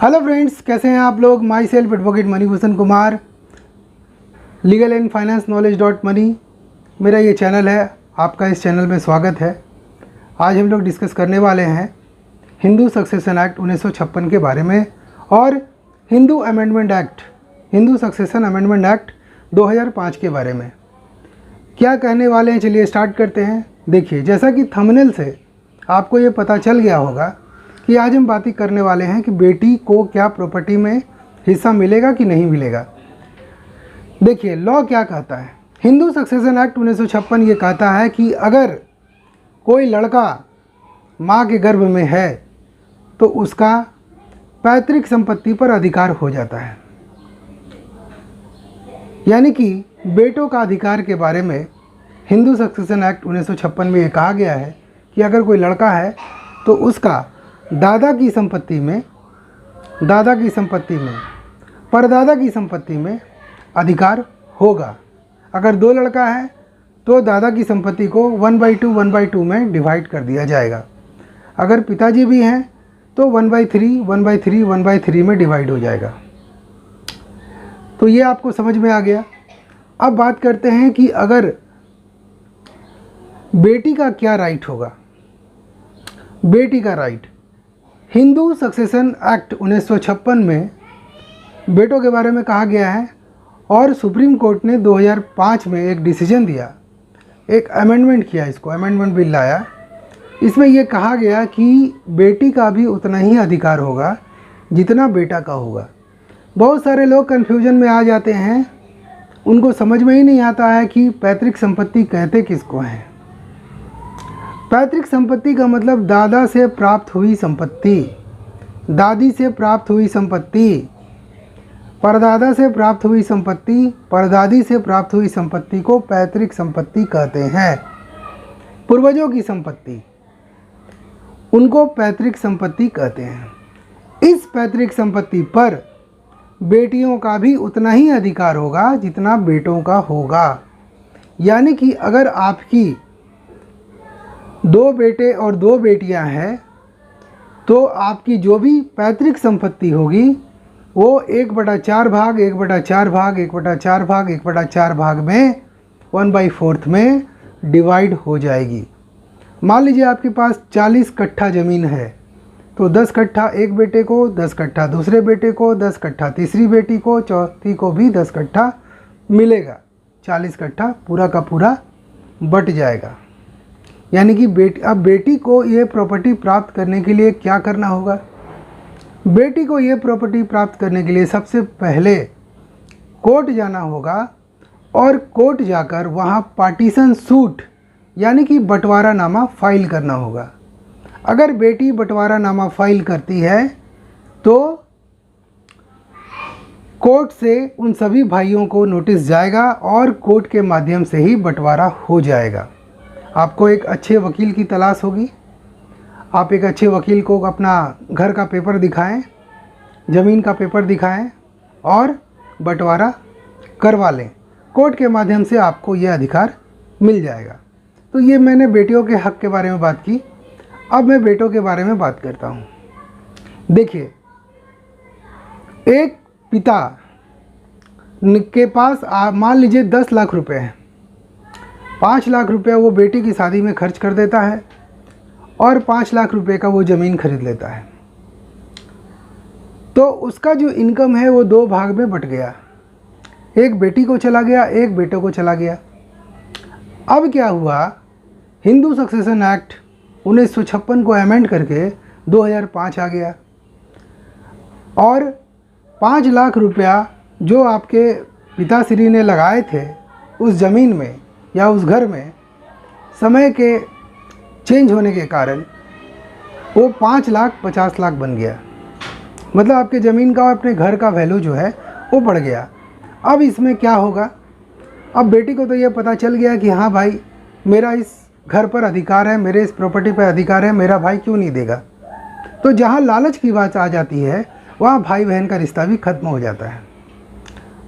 Hello friends, कैसे हैं आप लोग। My self advocate Manibhushan Kumar, legal and finance knowledge .money मेरा ये चैनल है। आपका इस चैनल में स्वागत है। आज हम लोग डिस्कस करने वाले हैं हिंदू सक्सेशन एक्ट 1956 के बारे में और हिंदू सक्सेशन अमेंडमेंट एक्ट 2005 के बारे में। क्या कहने वाले हैं, चलिए स्टार्ट करते हैं। देखिए, जैसा कि थंबनेल से आपको ये पता चल गया होगा कि आज हम बात करने वाले हैं कि बेटी को क्या प्रॉपर्टी में हिस्सा मिलेगा कि नहीं मिलेगा। देखिए, लॉ क्या कहता है। हिंदू सक्सेशन एक्ट 1956 ये कहता है कि अगर कोई लड़का माँ के गर्भ में है तो उसका पैतृक संपत्ति पर अधिकार हो जाता है। यानी कि बेटों का अधिकार के बारे में हिंदू सक्सेशन एक्ट 1956 में ये कहा गया है कि अगर कोई लड़का है तो उसका दादा की संपत्ति में, परदादा की संपत्ति में अधिकार होगा। अगर दो लड़का है तो दादा की संपत्ति को 1/2 में डिवाइड कर दिया जाएगा। अगर पिताजी भी हैं तो 1/3 में डिवाइड हो जाएगा। तो ये आपको समझ में आ गया। अब बात करते हैं कि अगर बेटी का क्या राइट होगा। बेटी का राइट, हिंदू सक्सेशन एक्ट 1956 में बेटों के बारे में कहा गया है और सुप्रीम कोर्ट ने 2005 में एक डिसीजन दिया, एक अमेंडमेंट किया, इसको अमेंडमेंट बिल लाया। इसमें यह कहा गया कि बेटी का भी उतना ही अधिकार होगा जितना बेटा का होगा। बहुत सारे लोग कन्फ्यूजन में आ जाते हैं, उनको समझ में ही नहीं आता है कि पैतृक संपत्ति कहते किसको हैं। पैतृक संपत्ति का मतलब दादा से प्राप्त हुई संपत्ति, दादी से प्राप्त हुई संपत्ति, परदादा से प्राप्त हुई संपत्ति, परदादी से प्राप्त हुई संपत्ति को पैतृक संपत्ति कहते हैं। पूर्वजों की संपत्ति, उनको पैतृक संपत्ति कहते हैं। इस पैतृक संपत्ति पर बेटियों का भी उतना ही अधिकार होगा जितना बेटों का होगा। यानी कि अगर आपकी 2 बेटे और 2 बेटियां हैं तो आपकी जो भी पैतृक संपत्ति होगी वो 1/4 भाग, 1/4 भाग, 1/4 भाग, 1/4 भाग में 1/4 में डिवाइड हो जाएगी। मान लीजिए आपके पास 40 कट्ठा ज़मीन है तो 10 कट्ठा एक बेटे को, 10 कट्ठा दूसरे बेटे को, 10 कट्ठा तीसरी बेटी को, चौथी को भी 10 कट्ठा मिलेगा। 40 कट्ठा पूरा का पूरा बट जाएगा। यानी कि अब बेटी को ये प्रॉपर्टी प्राप्त करने के लिए क्या करना होगा। बेटी को ये प्रॉपर्टी प्राप्त करने के लिए सबसे पहले कोर्ट जाना होगा और कोर्ट जाकर वहाँ पार्टीशन सूट यानी कि बंटवारानामा फाइल करना होगा। अगर बेटी बंटवारानामा फाइल करती है तो कोर्ट से उन सभी भाइयों को नोटिस जाएगा और कोर्ट के माध्यम से ही बंटवारा हो जाएगा। आपको एक अच्छे वकील की तलाश होगी। आप एक अच्छे वकील को अपना घर का पेपर दिखाएं, ज़मीन का पेपर दिखाएं और बंटवारा करवा लें। कोर्ट के माध्यम से आपको यह अधिकार मिल जाएगा। तो ये मैंने बेटियों के हक के बारे में बात की। अब मैं बेटों के बारे में बात करता हूँ। देखिए, एक पिता के पास मान लीजिए 10 लाख रुपए हैं। 5 लाख रुपया वो बेटी की शादी में खर्च कर देता है और 5 लाख रुपए का वो ज़मीन खरीद लेता है। तो उसका जो इनकम है वो 2 भाग में बट गया। एक बेटी को चला गया, एक बेटे को चला गया। अब क्या हुआ, हिंदू सक्सेशन एक्ट 1956 को अमेंड करके 2005 आ गया और 5 लाख रुपया जो आपके पिताश्री ने लगाए थे उस ज़मीन में या उस घर में, समय के चेंज होने के कारण वो 5 लाख 50 लाख बन गया। मतलब आपके ज़मीन का, अपने घर का वैल्यू जो है वो बढ़ गया। अब इसमें क्या होगा। अब बेटी को तो ये पता चल गया कि हाँ भाई, मेरा इस घर पर अधिकार है, मेरे इस प्रॉपर्टी पर अधिकार है, मेरा भाई क्यों नहीं देगा। तो जहाँ लालच की बात आ जाती है वहाँ भाई बहन का रिश्ता भी खत्म हो जाता है।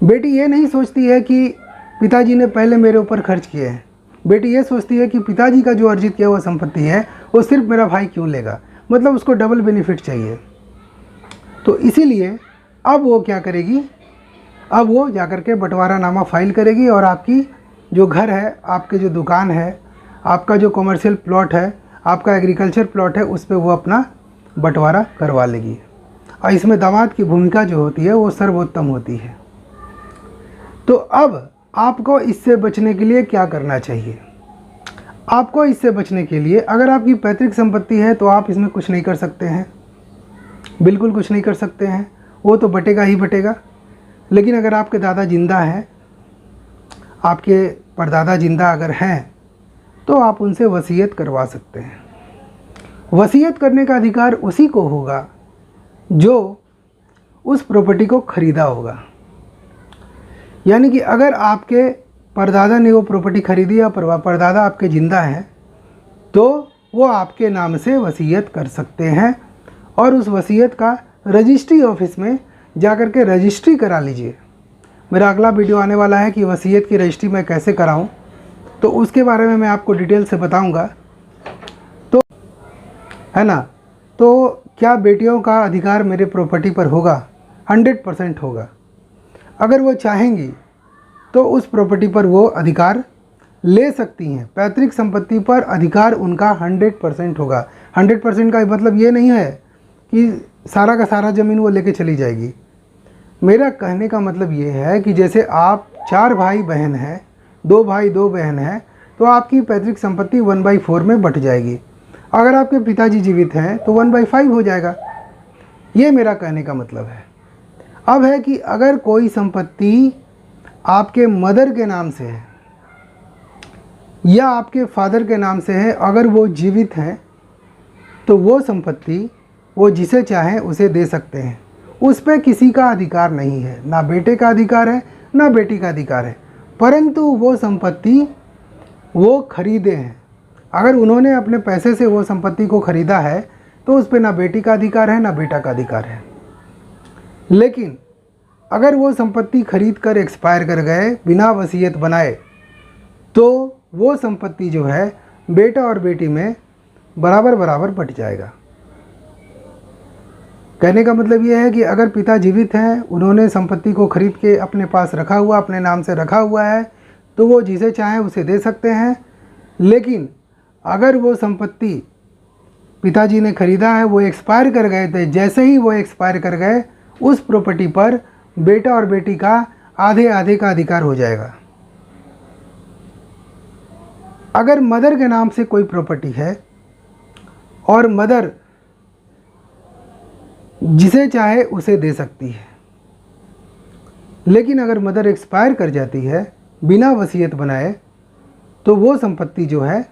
बेटी ये नहीं सोचती है कि पिताजी ने पहले मेरे ऊपर खर्च किए हैं। बेटी ये सोचती है कि पिताजी का जो अर्जित किया हुआ संपत्ति है वो सिर्फ मेरा भाई क्यों लेगा। मतलब उसको डबल बेनिफिट चाहिए। तो इसीलिए अब वो क्या करेगी, अब वो जाकर के बंटवारानामा फाइल करेगी और आपकी जो घर है, आपके जो दुकान है, आपका जो कॉमर्शियल प्लॉट है, आपका एग्रीकल्चर प्लॉट है, उस पर वो अपना बंटवारा करवा लेगी। और इसमें दामाद की भूमिका जो होती है वो सर्वोत्तम होती है। तो अब आपको इससे बचने के लिए क्या करना चाहिए? आपको इससे बचने के लिए, अगर आपकी पैतृक संपत्ति है तो आप इसमें कुछ नहीं कर सकते हैं, बिल्कुल कुछ नहीं कर सकते हैं, वो तो बटेगा ही बटेगा। लेकिन अगर आपके दादा जिंदा हैं, आपके परदादा जिंदा अगर हैं, तो आप उनसे वसीयत करवा सकते हैं। वसीयत करने का अधिकार उसी को होगा जो उस प्रॉपर्टी को ख़रीदा होगा। यानी कि अगर आपके परदादा ने वो प्रॉपर्टी खरीदी या परदादा आपके ज़िंदा हैं, तो वो आपके नाम से वसीयत कर सकते हैं और उस वसीयत का रजिस्ट्री ऑफिस में जाकर के रजिस्ट्री करा लीजिए। मेरा अगला वीडियो आने वाला है कि वसीयत की रजिस्ट्री मैं कैसे कराऊं, तो उसके बारे में मैं आपको डिटेल से बताऊंगा। तो है ना, तो क्या बेटियों का अधिकार मेरे प्रॉपर्टी पर होगा? 100% होगा। अगर वो चाहेंगी तो उस प्रॉपर्टी पर वो अधिकार ले सकती हैं। पैतृक संपत्ति पर अधिकार उनका 100% होगा। 100% का मतलब ये नहीं है कि सारा का सारा ज़मीन वो लेके चली जाएगी। मेरा कहने का मतलब ये है कि जैसे आप 4 भाई बहन हैं, 2 भाई 2 बहन हैं, तो आपकी पैतृक संपत्ति 1/4 में बट जाएगी। अगर आपके पिताजी जीवित हैं तो 1/5 हो जाएगा। ये मेरा कहने का मतलब है। अब है कि अगर कोई संपत्ति आपके मदर के नाम से है या आपके फादर के नाम से है, अगर वो जीवित हैं, तो वो संपत्ति वो जिसे चाहें उसे दे सकते हैं। उस पर किसी का अधिकार नहीं है, ना बेटे का अधिकार है ना बेटी का अधिकार है। परंतु वो संपत्ति वो खरीदे हैं। अगर उन्होंने अपने पैसे से वो संपत्ति को खरीदा है तो उस पर ना बेटी का अधिकार है ना बेटा का अधिकार है। लेकिन अगर वो संपत्ति खरीद कर एक्सपायर कर गए बिना वसीयत बनाए, तो वो संपत्ति जो है बेटा और बेटी में बराबर बराबर बट जाएगा। कहने का मतलब ये है कि अगर पिता जीवित हैं, उन्होंने संपत्ति को खरीद के अपने पास रखा हुआ, अपने नाम से रखा हुआ है, तो वो जिसे चाहें उसे दे सकते हैं। लेकिन अगर वो संपत्ति पिताजी ने खरीदा है, वो एक्सपायर कर गए थे, जैसे ही वो एक्सपायर कर गए, उस प्रॉपर्टी पर बेटा और बेटी का आधे आधे का अधिकार हो जाएगा। अगर मदर के नाम से कोई प्रॉपर्टी है और मदर जिसे चाहे उसे दे सकती है, लेकिन अगर मदर एक्सपायर कर जाती है बिना वसीयत बनाए, तो वो संपत्ति जो है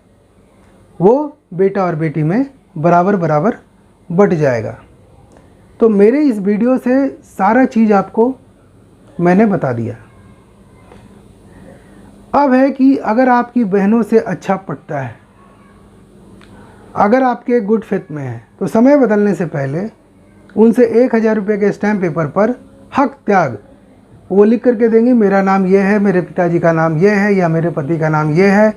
वो बेटा और बेटी में बराबर बराबर बट जाएगा। तो मेरे इस वीडियो से सारा चीज़ आपको मैंने बता दिया। अब है कि अगर आपकी बहनों से अच्छा पटता है, अगर आपके गुड फेथ में है, तो समय बदलने से पहले उनसे 1000 रुपये के स्टैम्प पेपर पर हक त्याग वो लिख करके देंगे, मेरा नाम ये है, मेरे पिताजी का नाम ये है या मेरे पति का नाम ये है,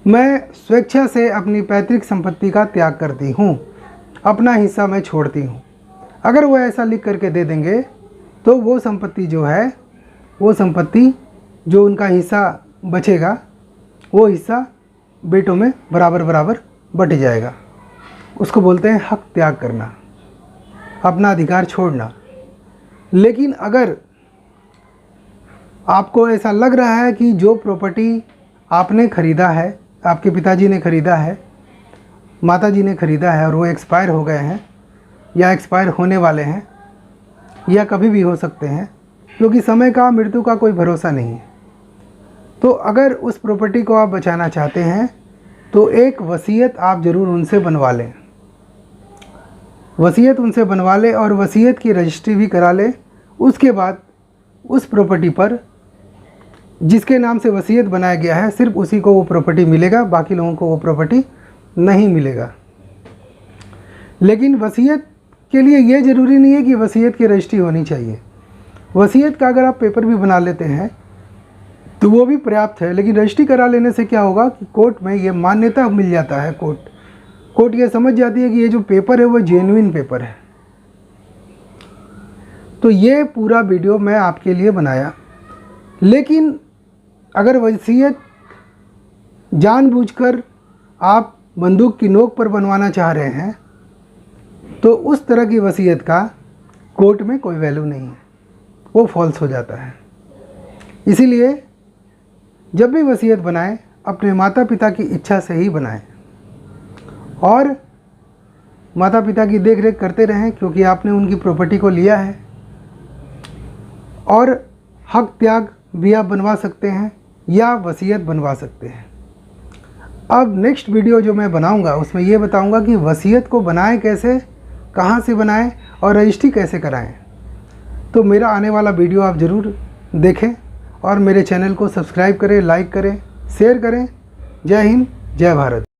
मैं स्वेच्छा से अपनी पैतृक संपत्ति का त्याग करती हूँ, अपना हिस्सा मैं छोड़ती हूँ। अगर वो ऐसा लिख करके दे देंगे तो वो संपत्ति जो है, वो संपत्ति जो उनका हिस्सा बचेगा, वो हिस्सा बेटों में बराबर बराबर बट जाएगा। उसको बोलते हैं हक त्याग करना, अपना अधिकार छोड़ना। लेकिन अगर आपको ऐसा लग रहा है कि जो प्रॉपर्टी आपने ख़रीदा है, आपके पिताजी ने ख़रीदा है, माताजी ने ख़रीदा है और वो एक्सपायर हो गए हैं या एक्सपायर होने वाले हैं या कभी भी हो सकते हैं, क्योंकि समय का, मृत्यु का कोई भरोसा नहीं है, तो अगर उस प्रॉपर्टी को आप बचाना चाहते हैं तो एक वसीयत आप ज़रूर उनसे बनवा लें। वसीयत उनसे बनवा लें और वसीयत की रजिस्ट्री भी करा लें। उसके बाद उस प्रॉपर्टी पर जिसके नाम से वसीयत बनाया गया है सिर्फ उसी को वो प्रॉपर्टी मिलेगा, बाकी लोगों को वो प्रॉपर्टी नहीं मिलेगा। लेकिन वसीयत के लिए ये ज़रूरी नहीं है कि वसीयत की रजिस्ट्री होनी चाहिए। वसीयत का अगर आप पेपर भी बना लेते हैं तो वो भी पर्याप्त है, लेकिन रजिस्ट्री करा लेने से क्या होगा कि कोर्ट में ये मान्यता मिल जाता है। कोर्ट ये समझ जाती है कि ये जो पेपर है वो जेन्युइन पेपर है। तो ये पूरा वीडियो मैं आपके लिए बनाया। लेकिन अगर वसीयत जानबूझकर आप बंदूक की नोक पर बनवाना चाह रहे हैं तो उस तरह की वसीयत का कोर्ट में कोई वैल्यू नहीं है, वो फॉल्स हो जाता है। इसीलिए जब भी वसीयत बनाएं अपने माता पिता की इच्छा से ही बनाएं और माता पिता की देख रेख करते रहें, क्योंकि आपने उनकी प्रॉपर्टी को लिया है। और हक त्याग भी आप बनवा सकते हैं या वसीयत बनवा सकते हैं। अब नेक्स्ट वीडियो जो मैं बनाऊंगा उसमें ये बताऊंगा कि वसीयत को बनाएं कैसे, कहाँ से बनाएं और रजिस्ट्री कैसे कराएं। तो मेरा आने वाला वीडियो आप ज़रूर देखें और मेरे चैनल को सब्सक्राइब करें, लाइक करें, शेयर करें। जय हिंद, जय भारत।